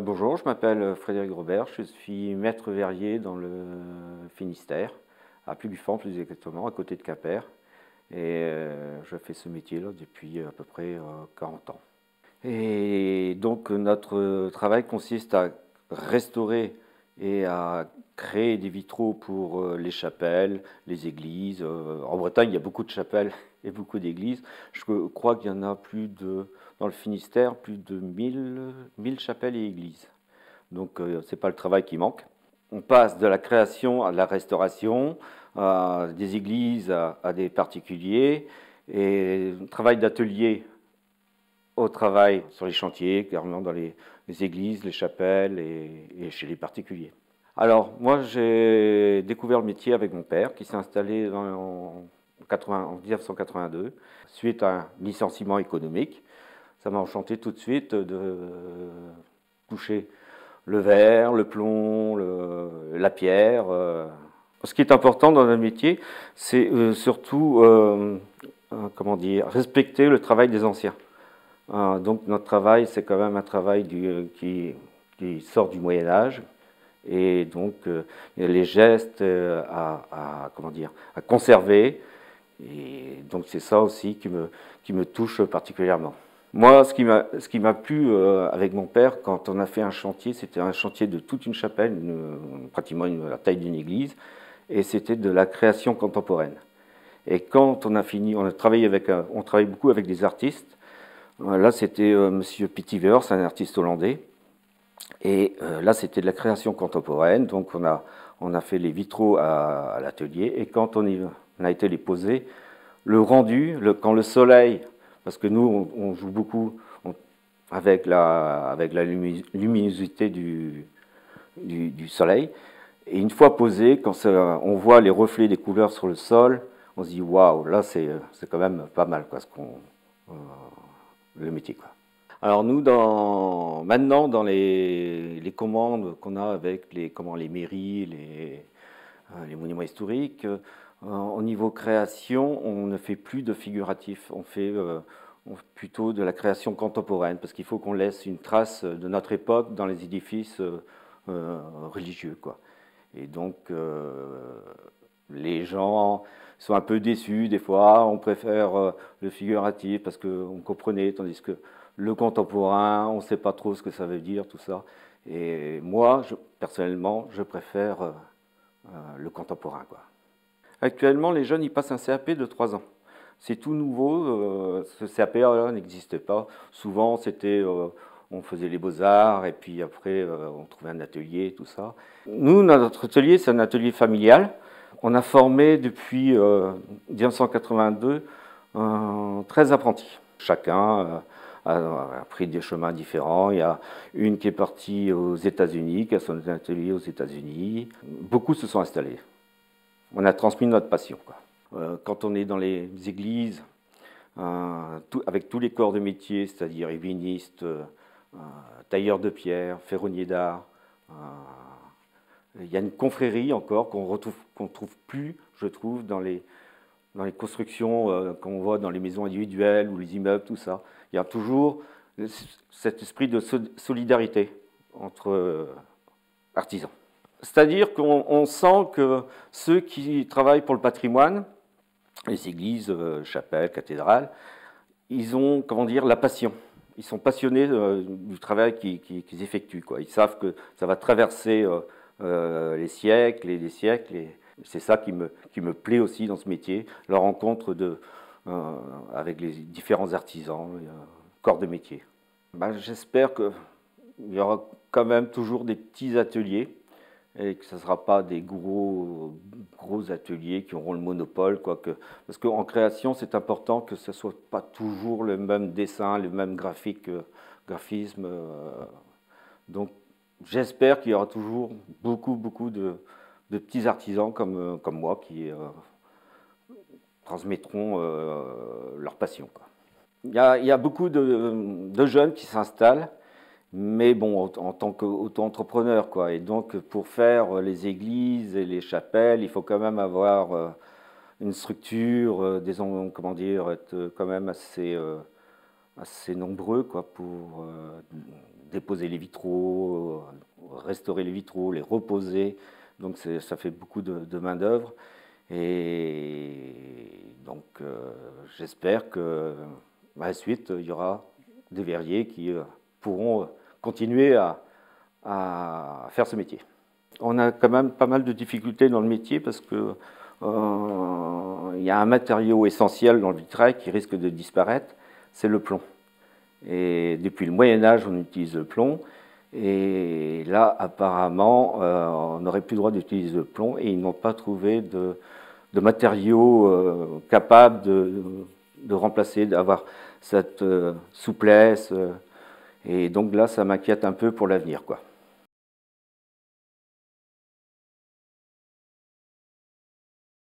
Bonjour, je m'appelle Frédéric Robert, je suis maître verrier dans le Finistère, à Plubifan plus exactement, à côté de Quimper. Et je fais ce métier-là depuis à peu près 40 ans. Et donc notre travail consiste à restaurer et à créer des vitraux pour les chapelles, les églises. En Bretagne, il y a beaucoup de chapelles et beaucoup d'églises. Je crois qu'il y en a dans le Finistère, plus de 1000 chapelles et églises. Donc ce n'est pas le travail qui manque. On passe de la création à la restauration, des églises à des particuliers, et travail d'atelier au travail sur les chantiers, carrément dans les églises, les chapelles et chez les particuliers. Alors, moi, j'ai découvert le métier avec mon père, qui s'est installé en 1982, suite à un licenciement économique. Ça m'a enchanté tout de suite de toucher le verre, le plomb, la pierre. Ce qui est important dans le métier, c'est surtout comment dire, respecter le travail des anciens. Donc notre travail, c'est quand même un travail qui sort du Moyen Âge, et donc il y a les gestes comment dire, à conserver, et donc c'est ça aussi qui me touche particulièrement. Moi, ce qui m'a plu avec mon père, quand on a fait un chantier, c'était un chantier de toute une chapelle, pratiquement la taille d'une église, et c'était de la création contemporaine. Et quand on a fini, on travaille beaucoup avec des artistes. Là, c'était Monsieur Pittivers, un artiste hollandais. Et là, c'était de la création contemporaine. Donc, on a fait les vitraux à l'atelier. Et quand on a été les poser, le rendu, quand le soleil, parce que nous, on joue beaucoup avec la luminosité du soleil. Et une fois posé, quand on voit les reflets des couleurs sur le sol, on se dit waouh, là, c'est quand même pas mal, quoi, le métier, quoi. Alors nous, maintenant, dans les commandes qu'on a avec les mairies, les monuments historiques, au niveau création, on ne fait plus de figuratif, on fait plutôt de la création contemporaine, parce qu'il faut qu'on laisse une trace de notre époque dans les édifices religieux, quoi. Et donc, les gens sont un peu déçus des fois, on préfère le figuratif parce qu'on comprenait, tandis que le contemporain, on ne sait pas trop ce que ça veut dire, tout ça. Et moi, personnellement, je préfère le contemporain, quoi. Actuellement, les jeunes, ils passent un CAP de 3 ans. C'est tout nouveau, ce CAP-là n'existait pas. Souvent, on faisait les beaux-arts et puis après, on trouvait un atelier, tout ça. Nous, notre atelier, c'est un atelier familial. On a formé depuis 1982 13 apprentis. Chacun a pris des chemins différents. Il y a une qui est partie aux États-Unis, qui a son atelier aux États-Unis. Beaucoup se sont installés. On a transmis notre passion, quoi. Quand on est dans les églises, avec tous les corps de métier, c'est-à-dire ébénistes, tailleurs de pierre, ferronniers d'art, il y a une confrérie encore qu'on trouve plus, je trouve, dans les constructions qu'on voit dans les maisons individuelles ou les immeubles, tout ça. Il y a toujours cet esprit de solidarité entre artisans. C'est-à-dire qu'on sent que ceux qui travaillent pour le patrimoine, les églises, chapelles, cathédrales, ils ont, comment dire, la passion. Ils sont passionnés du travail qu'ils effectuent, quoi. Ils savent que ça va traverser les siècles et les siècles. Et c'est ça qui me plaît aussi dans ce métier, la rencontre avec les différents artisans, corps de métier. Ben, j'espère qu'il y aura quand même toujours des petits ateliers, et que ce ne sera pas des gros ateliers qui auront le monopole, parce qu'en création, c'est important que ce ne soit pas toujours le même dessin, le même graphisme. Donc, j'espère qu'il y aura toujours beaucoup de petits artisans comme moi qui transmettront leur passion, quoi. Il y a beaucoup de jeunes qui s'installent, mais bon, en tant qu'auto-entrepreneur, quoi. Et donc, pour faire les églises et les chapelles, il faut quand même avoir une structure, comment dire, être quand même assez nombreux, quoi, pour déposer les vitraux, restaurer les vitraux, les reposer. Donc ça fait beaucoup de main-d'œuvre. Et donc j'espère que à la suite, il y aura des verriers qui pourront continuer à faire ce métier. On a quand même pas mal de difficultés dans le métier parce que il y a un matériau essentiel dans le vitrail qui risque de disparaître, c'est le plomb. Et depuis le Moyen-Âge, on utilise le plomb. Et là, apparemment, on n'aurait plus le droit d'utiliser le plomb et ils n'ont pas trouvé de matériaux capables de remplacer, d'avoir cette souplesse. Et donc là, ça m'inquiète un peu pour l'avenir, quoi.